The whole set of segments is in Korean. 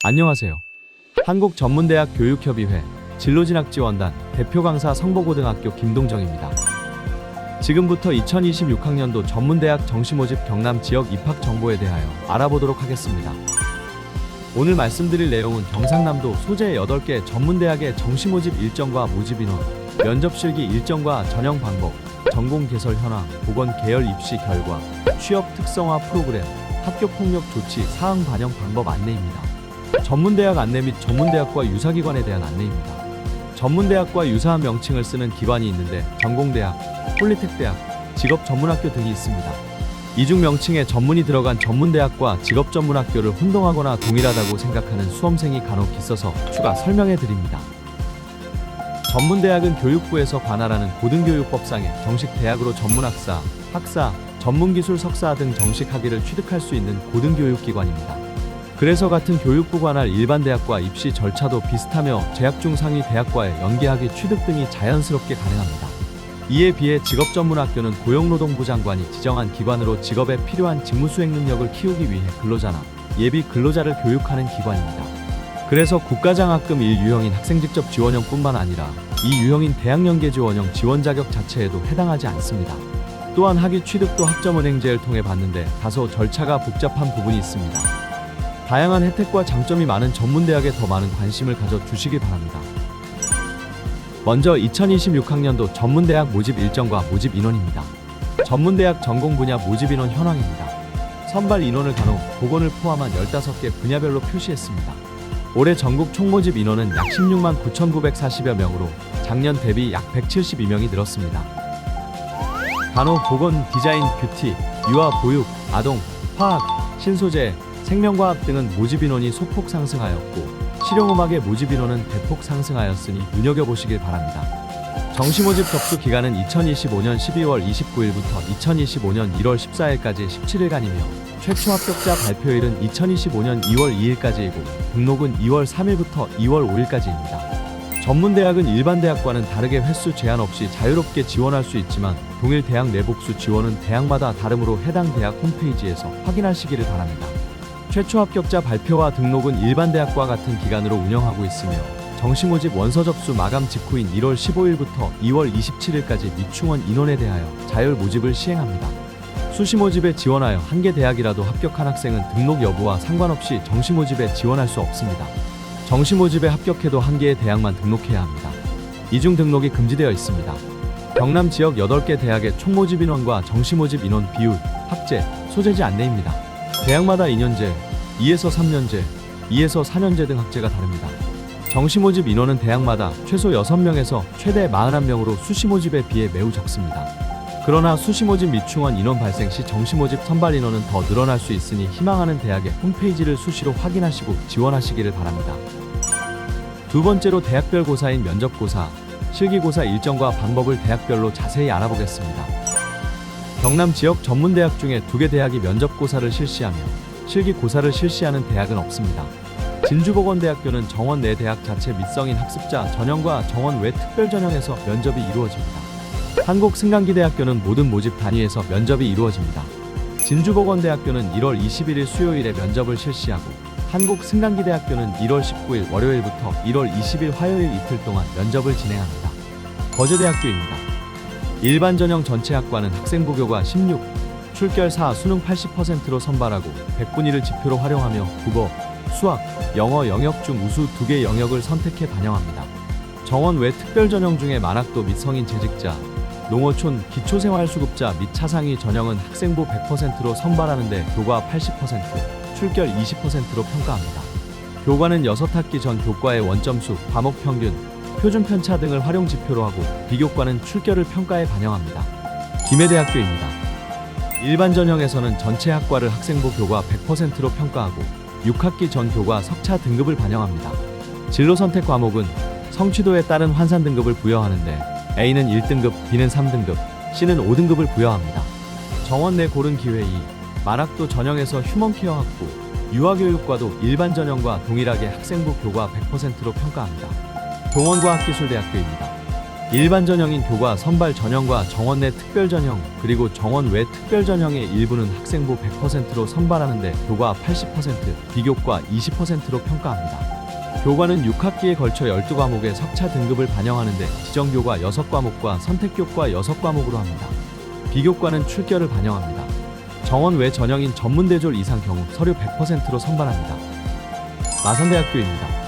안녕하세요. 한국전문대학 교육협의회 진로진학지원단 대표 강사 성보고등학교 김동정입니다. 지금부터 2026학년도 전문대학 정시모집 경남 지역 입학 정보에 대하여 알아보도록 하겠습니다. 오늘 말씀드릴 내용은 경상남도 소재 8개 전문대학의 정시모집 일정과 모집 인원, 면접 실기 일정과 전형 방법, 전공 개설 현황, 보건 계열 입시 결과, 취업 특성화 프로그램, 학교 폭력 조치 사항 반영 방법 안내입니다. 전문대학 안내 및 전문대학과 유사기관에 대한 안내입니다. 전문대학과 유사한 명칭을 쓰는 기관이 있는데 전공대학, 폴리텍대학, 직업전문학교 등이 있습니다. 이중 명칭에 전문이 들어간 전문대학과 직업전문학교를 혼동하거나 동일하다고 생각하는 수험생이 간혹 있어서 추가 설명해 드립니다. 전문대학은 교육부에서 관할하는 고등교육법상의 정식 대학으로 전문학사, 학사, 전문기술 석사 등 정식 학위를 취득할 수 있는 고등교육기관입니다. 그래서 같은 교육부 관할 일반 대학과 입시 절차도 비슷하며 재학 중 상위 대학과의 연계학위 취득 등이 자연스럽게 가능합니다. 이에 비해 직업전문학교는 고용노동부 장관이 지정한 기관으로 직업에 필요한 직무수행 능력을 키우기 위해 근로자나 예비 근로자를 교육하는 기관입니다. 그래서 국가장학금 1유형인 학생직접 지원형뿐만 아니라 2유형인 대학연계지원형 지원 자격 자체에도 해당하지 않습니다. 또한 학위 취득도 학점은행제를 통해 받는데 다소 절차가 복잡한 부분이 있습니다. 다양한 혜택과 장점이 많은 전문대학에 더 많은 관심을 가져주시기 바랍니다. 먼저 2026학년도 전문대학 모집 일정과 모집 인원입니다. 전문대학 전공 분야 모집 인원 현황입니다. 선발 인원을 간호, 보건을 포함한 15개 분야별로 표시했습니다. 올해 전국 총 모집 인원은 약 16만 9,940여 명으로 작년 대비 약 172명이 늘었습니다. 간호, 보건, 디자인, 뷰티, 유아, 보육, 아동, 화학, 신소재, 생명과학 등은 모집 인원이 소폭 상승하였고 실용음악의 모집 인원은 대폭 상승하였으니 눈여겨보시길 바랍니다. 정시모집 접수 기간은 2025년 12월 29일부터 2025년 1월 14일까지 17일간이며 최초 합격자 발표일은 2025년 2월 2일까지이고 등록은 2월 3일부터 2월 5일까지입니다. 전문대학은 일반 대학과는 다르게 횟수 제한 없이 자유롭게 지원할 수 있지만 동일 대학 내 복수 지원은 대학마다 다르므로 해당 대학 홈페이지에서 확인하시기를 바랍니다. 최초 합격자 발표와 등록은 일반 대학과 같은 기간으로 운영하고 있으며 정시모집 원서 접수 마감 직후인 1월 15일부터 2월 27일까지 미충원 인원에 대하여 자율 모집을 시행합니다. 수시모집에 지원하여 한 개 대학이라도 합격한 학생은 등록 여부와 상관없이 정시모집에 지원할 수 없습니다. 정시모집에 합격해도 한 개의 대학만 등록해야 합니다. 이중 등록이 금지되어 있습니다. 경남 지역 8개 대학의 총모집 인원과 정시모집 인원 비율, 학제, 소재지 안내입니다. 대학마다 2년제, 2에서 3년제, 2에서 4년제 등 학제가 다릅니다. 정시모집 인원은 대학마다 최소 6명에서 최대 41명으로 수시모집에 비해 매우 적습니다. 그러나 수시모집 미충원 인원 발생 시 정시모집 선발 인원은 더 늘어날 수 있으니 희망하는 대학의 홈페이지를 수시로 확인하시고 지원하시기를 바랍니다. 두 번째로 대학별 고사인 면접고사, 실기고사 일정과 방법을 대학별로 자세히 알아보겠습니다. 경남 지역 전문대학 중에 2개 대학이 면접고사를 실시하며 실기고사를 실시하는 대학은 없습니다. 진주보건대학교는 정원 내 대학 자체 밑성인 학습자 전형과 정원 외 특별 전형에서 면접이 이루어집니다. 한국승강기대학교는 모든 모집 단위에서 면접이 이루어집니다. 진주보건대학교는 1월 21일 수요일에 면접을 실시하고 한국승강기대학교는 1월 19일 월요일부터 1월 20일 화요일 이틀 동안 면접을 진행합니다. 거제대학교입니다. 일반 전형 전체 학과는 학생부 교과 16, 출결 4, 수능 80%로 선발하고 100분위를 지표로 활용하며 국어, 수학, 영어 영역 중 우수 2개 영역을 선택해 반영합니다. 정원 외 특별 전형 중에 만학도 및 성인 재직자, 농어촌, 기초생활수급자 및 차상위 전형은 학생부 100%로 선발하는데 교과 80%, 출결 20%로 평가합니다. 교과는 6학기 전 교과의 원점수, 과목 평균, 표준 편차 등을 활용 지표로 하고 비교과는 출결을 평가에 반영합니다. 김해대학교입니다. 일반 전형에서는 전체 학과를 학생부 교과 100%로 평가하고 6학기 전 교과 석차 등급을 반영합니다. 진로 선택 과목은 성취도에 따른 환산 등급을 부여하는데 A는 1등급, B는 3등급, C는 5등급을 부여합니다. 정원 내 고른 기회 2, 만학도 전형에서 휴먼케어 학부, 유아교육과도 일반 전형과 동일하게 학생부 교과 100%로 평가합니다. 동원과학기술대학교입니다. 일반 전형인 교과 선발 전형과 정원 내 특별 전형, 그리고 정원 외 특별 전형의 일부는 학생부 100%로 선발하는데 교과 80%, 비교과 20%로 평가합니다. 교과는 6학기에 걸쳐 12과목의 석차 등급을 반영하는데 지정교과 6과목과 선택교과 6과목으로 합니다. 비교과는 출결을 반영합니다. 정원 외 전형인 전문대졸 이상 경우 서류 100%로 선발합니다. 마산대학교입니다.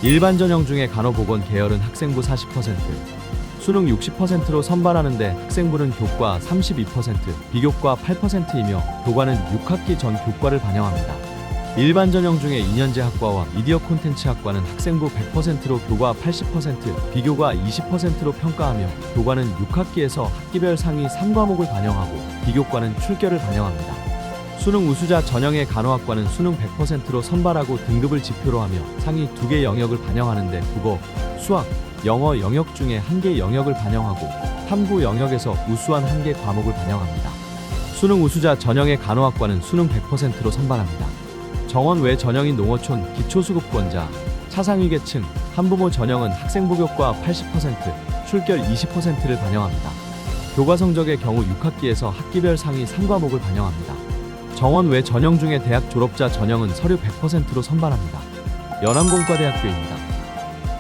일반 전형 중에 간호보건 계열은 학생부 40%, 수능 60%로 선발하는데 학생부는 교과 32%, 비교과 8%이며 교과는 6학기 전 교과를 반영합니다. 일반 전형 중에 2년제 학과와 미디어 콘텐츠 학과는 학생부 100%로 교과 80%, 비교과 20%로 평가하며 교과는 6학기에서 학기별 상위 3과목을 반영하고 비교과는 출결을 반영합니다. 수능 우수자 전형의 간호학과는 수능 100%로 선발하고 등급을 지표로 하며 상위 2개 영역을 반영하는데 국어, 수학, 영어 영역 중에 1개 영역을 반영하고 탐구 영역에서 우수한 1개 과목을 반영합니다. 수능 우수자 전형의 간호학과는 수능 100%로 선발합니다. 정원 외 전형인 농어촌, 기초수급권자, 차상위계층, 한부모 전형은 학생부 교과 80%, 출결 20%를 반영합니다. 교과 성적의 경우 6학기에서 학기별 상위 3과목을 반영합니다. 정원 외 전형 중에 대학 졸업자 전형은 서류 100%로 선발합니다. 연암공과대학교입니다.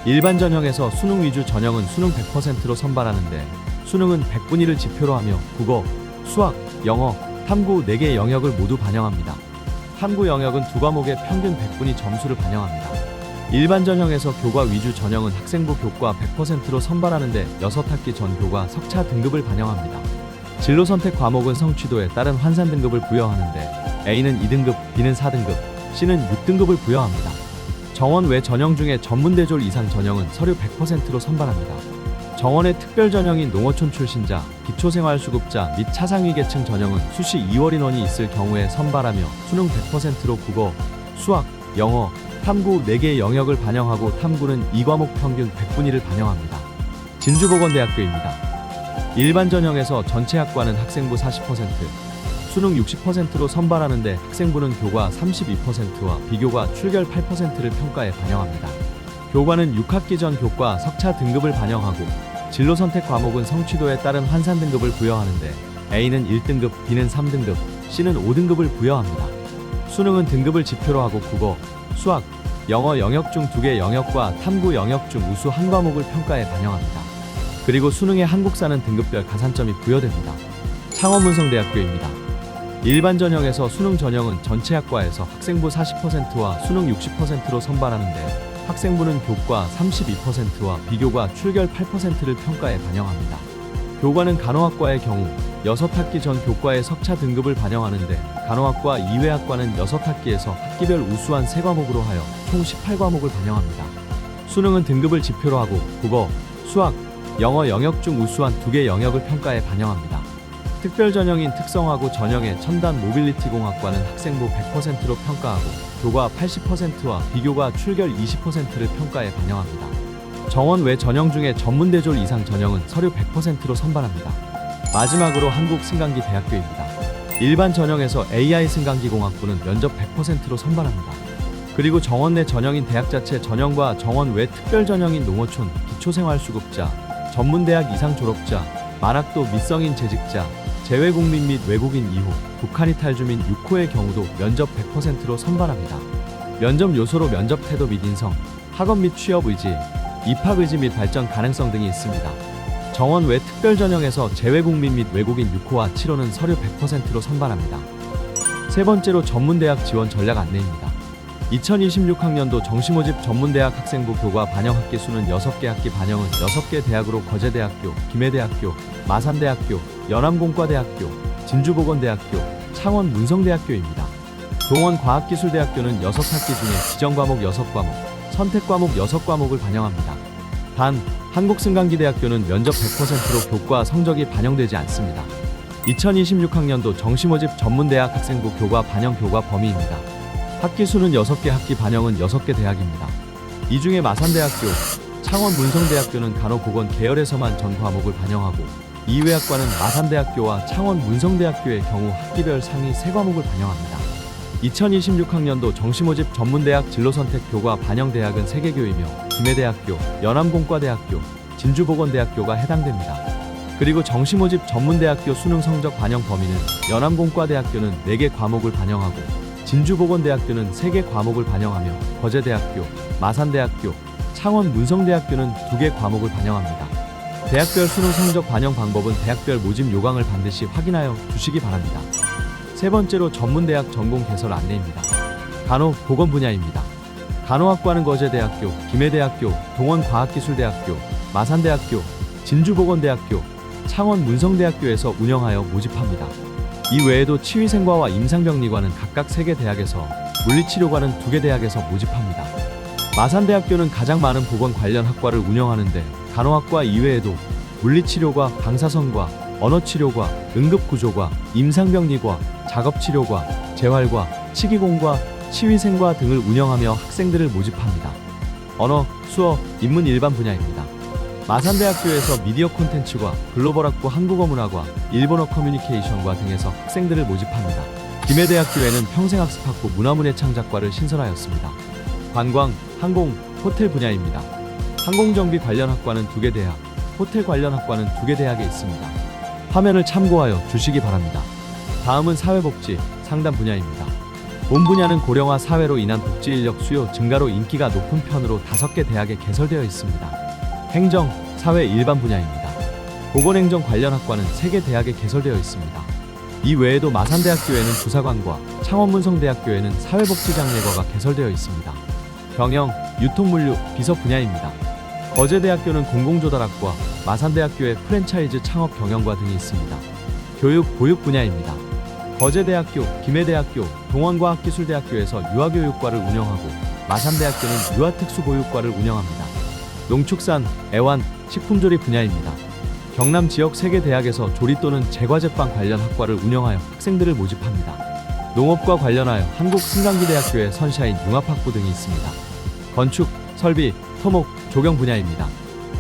일반 전형에서 수능 위주 전형은 수능 100%로 선발하는데 수능은 100분위를 지표로 하며 국어, 수학, 영어, 탐구 4개 영역을 모두 반영합니다. 탐구 영역은 2과목의 평균 100분위 점수를 반영합니다. 일반 전형에서 교과 위주 전형은 학생부 교과 100%로 선발하는데 6학기 전 교과 석차 등급을 반영합니다. 진로 선택 과목은 성취도에 따른 환산 등급을 부여하는데 A는 2등급, B는 4등급, C는 6등급을 부여합니다. 정원 외 전형 중에 전문대졸 이상 전형은 서류 100%로 선발합니다. 정원의 특별 전형인 농어촌 출신자, 기초생활수급자 및 차상위계층 전형은 수시 2월 인원이 있을 경우에 선발하며 수능 100%로 국어, 수학, 영어, 탐구 4개 영역을 반영하고 탐구는 2과목 평균 100분위를 반영합니다. 진주보건대학교입니다. 일반 전형에서 전체 학과는 학생부 40%, 수능 60%로 선발하는데 학생부는 교과 32%와 비교과 출결 8%를 평가에 반영합니다. 교과는 6학기 전 교과 석차 등급을 반영하고 진로 선택 과목은 성취도에 따른 환산 등급을 부여하는데 A는 1등급, B는 3등급, C는 5등급을 부여합니다. 수능은 등급을 지표로 하고 국어, 수학, 영어 영역 중 2개 영역과 탐구 영역 중 우수 1과목을 평가에 반영합니다. 그리고 수능의 한국사는 등급별 가산점이 부여됩니다. 창원문성대학교입니다. 일반 전형에서 수능 전형은 전체 학과에서 학생부 40%와 수능 60%로 선발하는데 학생부는 교과 32%와 비교과 출결 8%를 평가에 반영합니다. 교과는 간호학과의 경우 6학기 전 교과의 석차 등급을 반영하는데 간호학과 이외 학과는 6학기에서 학기별 우수한 3과목으로 하여 총 18과목을 반영합니다. 수능은 등급을 지표로 하고 국어, 수학, 영어 영역 중 우수한 2개 영역을 평가에 반영합니다. 특별 전형인 특성화고 전형의 첨단 모빌리티 공학과는 학생부 100%로 평가하고 교과 80%와 비교과 출결 20%를 평가에 반영합니다. 정원 외 전형 중에 전문대졸 이상 전형은 서류 100%로 선발합니다. 마지막으로 한국승강기대학교입니다. 일반 전형에서 AI 승강기공학부는 면접 100%로 선발합니다. 그리고 정원 내 전형인 대학 자체 전형과 정원 외 특별 전형인 농어촌, 기초생활수급자, 전문대학 이상 졸업자, 만학도 미성인 재직자, 재외국민 및 외국인 2호, 북한 이탈 주민 6호의 경우도 면접 100%로 선발합니다. 면접 요소로 면접 태도 및 인성, 학업 및 취업 의지, 입학 의지 및 발전 가능성 등이 있습니다. 정원 외 특별 전형에서 재외국민 및 외국인 6호와 7호는 서류 100%로 선발합니다. 세 번째로 전문대학 지원 전략 안내입니다. 2026학년도 정시모집 전문대학 학생부 교과 반영 학기 수는 6개 학기 반영은 6개 대학으로 거제대학교, 김해대학교, 마산대학교, 연암공과대학교, 진주보건대학교, 창원문성대학교입니다. 동원과학기술대학교는 6학기 중에 지정과목 6과목, 선택과목 6과목을 반영합니다. 단, 한국승강기대학교는 면접 100%로 교과 성적이 반영되지 않습니다. 2026학년도 정시모집 전문대학 학생부 교과 반영 교과 범위입니다. 학기 수는 6개, 학기 반영은 6개 대학입니다. 이 중에 마산대학교, 창원문성대학교는 간호보건 계열에서만 전 과목을 반영하고 이외 학과는 마산대학교와 창원문성대학교의 경우 학기별 상위 3과목을 반영합니다. 2026학년도 정시모집 전문대학 진로선택 교과 반영 대학은 3개 교이며 김해대학교, 연암공과대학교, 진주보건대학교가 해당됩니다. 그리고 정시모집 전문대학교 수능 성적 반영 범위는 연암공과대학교는 4개 과목을 반영하고 진주보건대학교는 3개 과목을 반영하며 거제대학교, 마산대학교, 창원문성대학교는 2개 과목을 반영합니다. 대학별 수능 성적 반영 방법은 대학별 모집 요강을 반드시 확인하여 주시기 바랍니다. 세 번째로 전문대학 전공 개설 안내입니다. 간호, 보건 분야입니다. 간호학과는 거제대학교, 김해대학교, 동원과학기술대학교, 마산대학교, 진주보건대학교, 창원문성대학교에서 운영하여 모집합니다. 이 외에도 치위생과와 임상병리과는 각각 3개 대학에서, 물리치료과는 2개 대학에서 모집합니다. 마산대학교는 가장 많은 보건 관련 학과를 운영하는데 간호학과 이외에도 물리치료과, 방사선과, 언어치료과, 응급구조과, 임상병리과, 작업치료과, 재활과, 치기공과, 치위생과 등을 운영하며 학생들을 모집합니다. 언어, 수어, 인문 일반 분야입니다. 마산대학교에서 미디어 콘텐츠과, 글로벌학부 한국어문화과, 일본어 커뮤니케이션과 등에서 학생들을 모집합니다. 김해대학교에는 평생학습학부 문화문예창작과를 신설하였습니다. 관광, 항공, 호텔 분야입니다. 항공정비 관련 학과는 2개 대학, 호텔 관련 학과는 2개 대학에 있습니다. 화면을 참고하여 주시기 바랍니다. 다음은 사회복지, 상담 분야입니다. 본 분야는 고령화 사회로 인한 복지인력 수요 증가로 인기가 높은 편으로 5개 대학에 개설되어 있습니다. 행정, 사회 일반 분야입니다. 보건행정 관련 학과는 3개 대학에 개설되어 있습니다. 이 외에도 마산대학교에는 부사관과, 창원문성대학교에는 사회복지장례과가 개설되어 있습니다. 경영, 유통물류, 비서 분야입니다. 거제대학교는 공공조달학과, 마산대학교에 프랜차이즈 창업 경영과 등이 있습니다. 교육, 보육 분야입니다. 거제대학교, 김해대학교, 동원과학기술대학교에서 유아교육과를 운영하고 마산대학교는 유아특수보육과를 운영합니다. 농축산, 애완, 식품조리 분야입니다. 경남 지역 3개 대학에서 조리 또는 제과제빵 관련 학과를 운영하여 학생들을 모집합니다. 농업과 관련하여 한국승강기대학교에 선샤인 융합학부 등이 있습니다. 건축, 설비, 토목, 조경 분야입니다.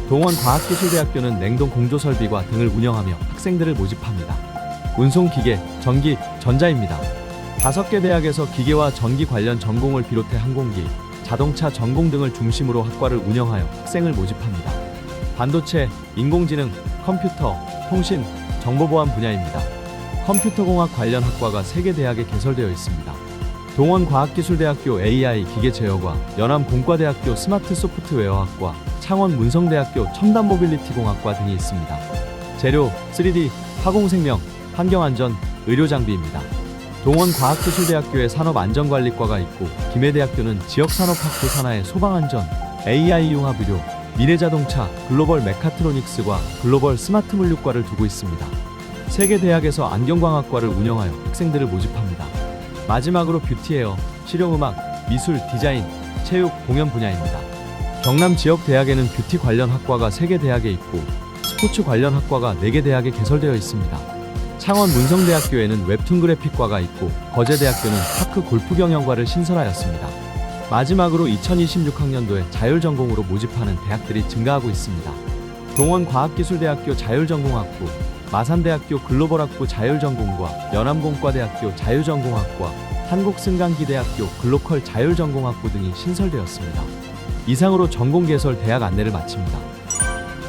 동원과학기술대학교는 냉동 공조설비과 등을 운영하며 학생들을 모집합니다. 운송기계, 전기, 전자입니다. 5개 대학에서 기계와 전기 관련 전공을 비롯해 항공기, 자동차 전공 등을 중심으로 학과를 운영하여 학생을 모집합니다. 반도체, 인공지능, 컴퓨터, 통신, 정보보안 분야입니다. 컴퓨터공학 관련 학과가 3개 대학에 개설되어 있습니다. 동원과학기술대학교 AI 기계제어과, 연암공과대학교 스마트 소프트웨어학과, 창원문성대학교 첨단모빌리티공학과 등이 있습니다. 재료, 3D, 화공생명, 환경안전, 의료장비입니다. 동원과학기술대학교에 산업안전관리과가 있고 김해대학교는 지역산업학부 산하의 소방안전, AI융합의료, 미래자동차, 글로벌 메카트로닉스과 글로벌 스마트물류과를 두고 있습니다. 3개 대학에서 안경광학과를 운영하여 학생들을 모집합니다. 마지막으로 뷰티헤어, 실용음악, 미술, 디자인, 체육, 공연 분야입니다. 경남 지역 대학에는 뷰티 관련 학과가 3개 대학에 있고 스포츠 관련 학과가 4개 대학에 개설되어 있습니다. 창원 문성대학교에는 웹툰 그래픽과가 있고 거제대학교는 파크 골프 경영과를 신설하였습니다. 마지막으로 2026학년도에 자율전공으로 모집하는 대학들이 증가하고 있습니다. 동원과학기술대학교 자율전공학부, 마산대학교 글로벌학부 자율전공과, 연암공과대학교 자율전공학과, 한국승강기대학교 글로컬 자율전공학부 등이 신설되었습니다. 이상으로 전공개설 대학 안내를 마칩니다.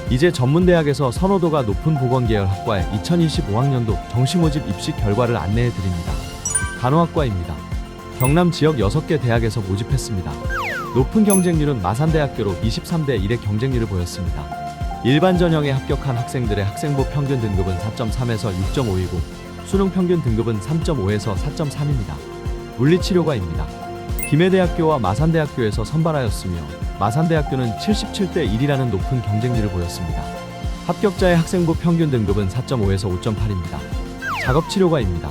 이제 전문대학에서 선호도가 높은 보건계열 학과의 2025학년도 정시모집 입시 결과를 안내해 드립니다. 간호학과입니다. 경남 지역 6개 대학에서 모집했습니다. 높은 경쟁률은 마산대학교로 23대 1의 경쟁률을 보였습니다. 일반 전형에 합격한 학생들의 학생부 평균 등급은 4.3에서 6.5이고 수능 평균 등급은 3.5에서 4.3입니다. 물리치료과입니다. 김해대학교와 마산대학교에서 선발하였으며 마산대학교는 77대 1이라는 높은 경쟁률을 보였습니다. 합격자의 학생부 평균 등급은 4.5에서 5.8입니다. 작업치료과입니다.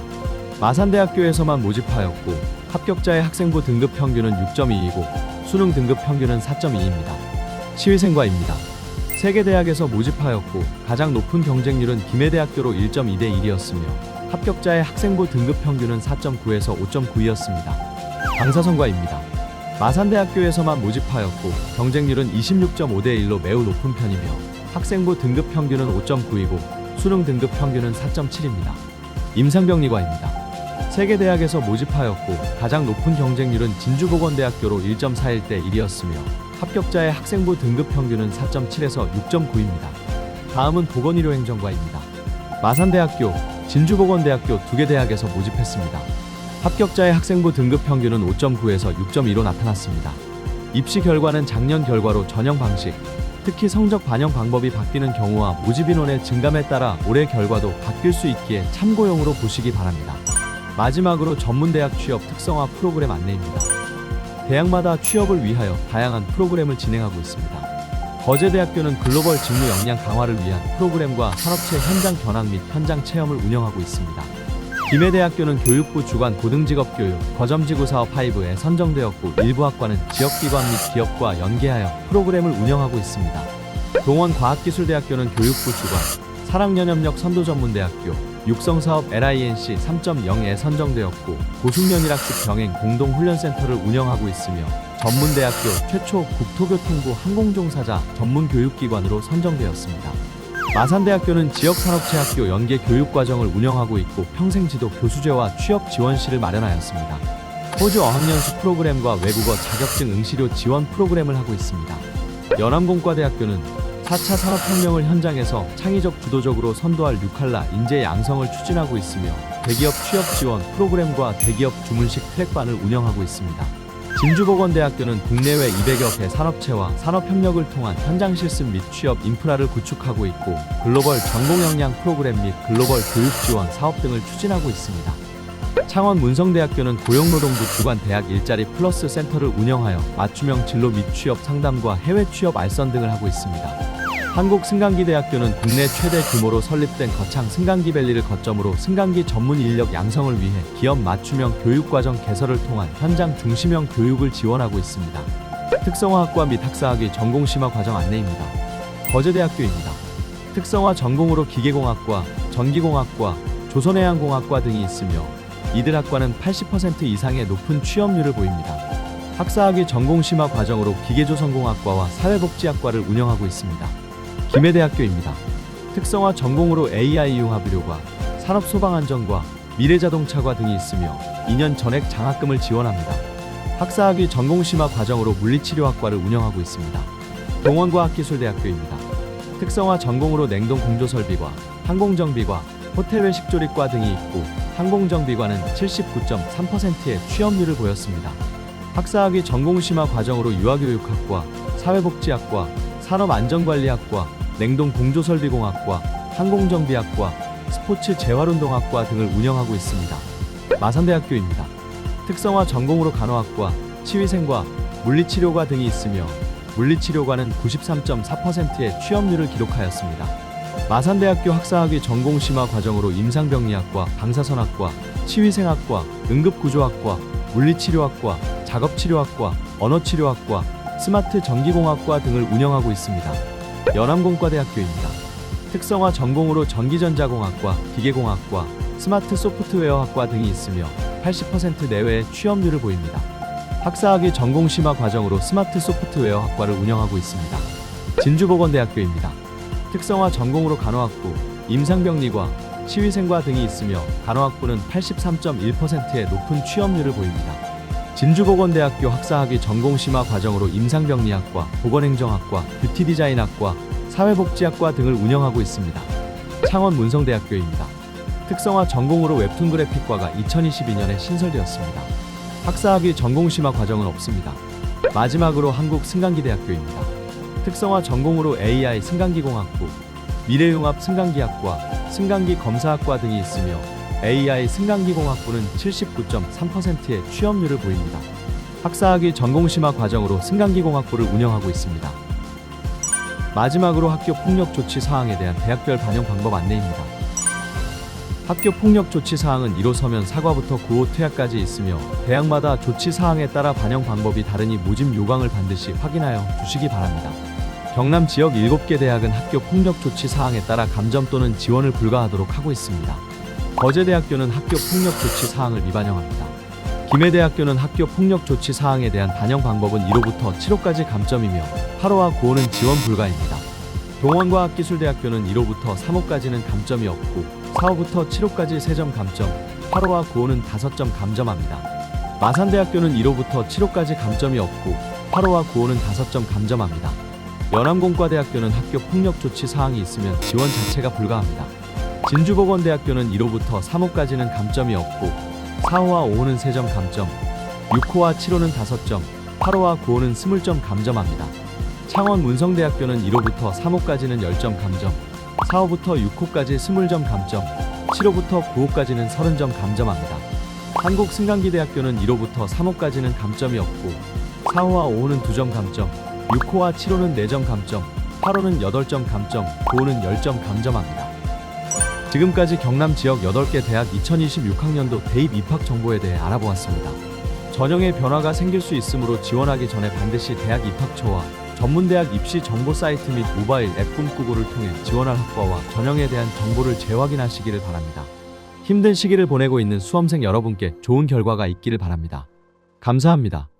마산대학교에서만 모집하였고 합격자의 학생부 등급 평균은 6.2이고 수능 등급 평균은 4.2입니다. 치위생과입니다. 3개 대학에서 모집하였고 가장 높은 경쟁률은 김해대학교로 1.2대 1이었으며 합격자의 학생부 등급 평균은 4.9에서 5.9이었습니다. 방사선과입니다. 마산대학교에서만 모집하였고 경쟁률은 26.5대 1로 매우 높은 편이며 학생부 등급 평균은 5.9이고 수능 등급 평균은 4.7입니다. 임상병리과입니다. 3개 대학에서 모집하였고 가장 높은 경쟁률은 진주보건대학교로 1.41대 1이었으며 합격자의 학생부 등급 평균은 4.7에서 6.9입니다. 다음은 보건의료행정과입니다. 마산대학교, 진주보건대학교 두 개 대학에서 모집했습니다. 합격자의 학생부 등급 평균은 5.9에서 6.2로 나타났습니다. 입시 결과는 작년 결과로 전형 방식, 특히 성적 반영 방법이 바뀌는 경우와 모집 인원의 증감에 따라 올해 결과도 바뀔 수 있기에 참고용으로 보시기 바랍니다. 마지막으로 전문대학 취업 특성화 프로그램 안내입니다. 대학마다 취업을 위하여 다양한 프로그램을 진행하고 있습니다. 거제대학교는 글로벌 직무 역량 강화를 위한 프로그램과 산업체 현장 견학 및 현장 체험을 운영하고 있습니다. 김해대학교는 교육부 주관 고등직업교육 거점지구 사업 5에 선정되었고 일부 학과는 지역기관 및 기업과 연계하여 프로그램을 운영하고 있습니다. 동원과학기술대학교는 교육부 주관 사랑연협력 선도전문대학교 육성사업 LINC 3.0에 선정되었고 고숙련일학습 병행 공동훈련센터를 운영하고 있으며 전문대학교 최초 국토교통부 항공종사자 전문교육기관으로 선정되었습니다. 마산대학교는 지역산업체학교 연계 교육과정을 운영하고 있고 평생지도 교수제와 취업 지원실을 마련하였습니다. 호주 어학연수 프로그램과 외국어 자격증 응시료 지원 프로그램을 하고 있습니다. 연암공과대학교는 4차 산업혁명을 현장에서 창의적 주도적으로 선도할 뉴칼라 인재 양성을 추진하고 있으며 대기업 취업 지원 프로그램과 대기업 주문식 트랙반을 운영하고 있습니다. 진주보건대학교는 국내외 200여 개 산업체와 산업협력을 통한 현장 실습 및 취업 인프라를 구축하고 있고 글로벌 전공역량 프로그램 및 글로벌 교육 지원 사업 등을 추진하고 있습니다. 창원 문성대학교는 고용노동부 주관 대학 일자리 플러스 센터를 운영하여 맞춤형 진로 및 취업 상담과 해외 취업 알선 등을 하고 있습니다. 한국승강기대학교는 국내 최대 규모로 설립된 거창 승강기밸리를 거점으로 승강기 전문 인력 양성을 위해 기업 맞춤형 교육과정 개설을 통한 현장 중심형 교육을 지원하고 있습니다. 특성화학과 및 학사학위 전공심화 과정 안내입니다. 거제대학교입니다. 특성화 전공으로 기계공학과, 전기공학과, 조선해양공학과 등이 있으며 이들 학과는 80% 이상의 높은 취업률을 보입니다. 학사학위 전공심화 과정으로 기계조선공학과와 사회복지학과를 운영하고 있습니다. 김해대학교입니다. 특성화 전공으로 AI-융합의료과 산업소방안전과 미래자동차과 등이 있으며 2년 전액 장학금을 지원합니다. 학사학위 전공심화 과정으로 물리치료학과를 운영하고 있습니다. 동원과학기술대학교입니다. 특성화 전공으로 냉동공조설비과 항공정비과 호텔외식조리과 등이 있고 항공정비과는 79.3%의 취업률을 보였습니다. 학사학위 전공심화 과정으로 유아교육학과, 사회복지학과, 산업안전관리학과, 냉동공조설비공학과, 항공정비학과, 스포츠 재활운동학과 등을 운영하고 있습니다. 마산대학교입니다. 특성화 전공으로 간호학과, 치위생과, 물리치료과 등이 있으며 물리치료과는 93.4%의 취업률을 기록하였습니다. 마산대학교 학사학위 전공심화 과정으로 임상병리학과, 방사선학과, 치위생학과, 응급구조학과, 물리치료학과, 작업치료학과, 언어치료학과, 스마트 전기공학과 등을 운영하고 있습니다. 연암공과대학교입니다. 특성화 전공으로 전기전자공학과, 기계공학과, 스마트 소프트웨어학과 등이 있으며 80% 내외의 취업률을 보입니다. 학사학위 전공심화 과정으로 스마트 소프트웨어학과를 운영하고 있습니다. 진주보건대학교입니다. 특성화 전공으로 간호학부, 임상병리과, 치위생과 등이 있으며 간호학부는 83.1%의 높은 취업률을 보입니다. 진주보건대학교 학사학위 전공심화 과정으로 임상병리학과, 보건행정학과, 뷰티디자인학과, 사회복지학과 등을 운영하고 있습니다. 창원 문성대학교입니다. 특성화 전공으로 웹툰 그래픽과가 2022년에 신설되었습니다. 학사학위 전공심화 과정은 없습니다. 마지막으로 한국승강기대학교입니다. 특성화 전공으로 AI 승강기공학부, 미래융합 승강기학과, 승강기 검사학과 등이 있으며 AI 승강기공학부는 79.3%의 취업률을 보입니다. 학사학위 전공심화 과정으로 승강기공학부를 운영하고 있습니다. 마지막으로 학교 폭력 조치 사항에 대한 대학별 반영 방법 안내입니다. 학교 폭력 조치 사항은 1호 서면 사과부터 9호 퇴학까지 있으며 대학마다 조치 사항에 따라 반영 방법이 다르니 모집 요강을 반드시 확인하여 주시기 바랍니다. 경남 지역 7개 대학은 학교 폭력 조치 사항에 따라 감점 또는 지원을 불가하도록 하고 있습니다. 거제대학교는 학교 폭력 조치 사항을 미반영합니다. 김해대학교는 학교 폭력 조치 사항에 대한 반영 방법은 1호부터 7호까지 감점이며 8호와 9호는 지원 불가입니다. 동원과학기술대학교는 1호부터 3호까지는 감점이 없고 4호부터 7호까지 3점 감점, 8호와 9호는 5점 감점합니다. 마산대학교는 1호부터 7호까지 감점이 없고 8호와 9호는 5점 감점합니다. 연암공과대학교는 학교 폭력 조치 사항이 있으면 지원 자체가 불가합니다. 진주보건대학교는 1호부터 3호까지는 감점이 없고 4호와 5호는 3점 감점, 6호와 7호는 5점, 8호와 9호는 20점 감점합니다. 창원문성대학교는 1호부터 3호까지는 10점 감점, 4호부터 6호까지 20점 감점, 7호부터 9호까지는 30점 감점합니다. 한국승강기대학교는 1호부터 3호까지는 감점이 없고 4호와 5호는 2점 감점, 6호와 7호는 4점 감점, 8호는 8점 감점, 9호는 10점 감점합니다. 지금까지 경남 지역 8개 대학 2026학년도 대입 입학 정보에 대해 알아보았습니다. 전형의 변화가 생길 수 있으므로 지원하기 전에 반드시 대학 입학처와 전문대학 입시 정보 사이트 및 모바일 앱 꿈꾸고를 통해 지원할 학과와 전형에 대한 정보를 재확인하시기를 바랍니다. 힘든 시기를 보내고 있는 수험생 여러분께 좋은 결과가 있기를 바랍니다. 감사합니다.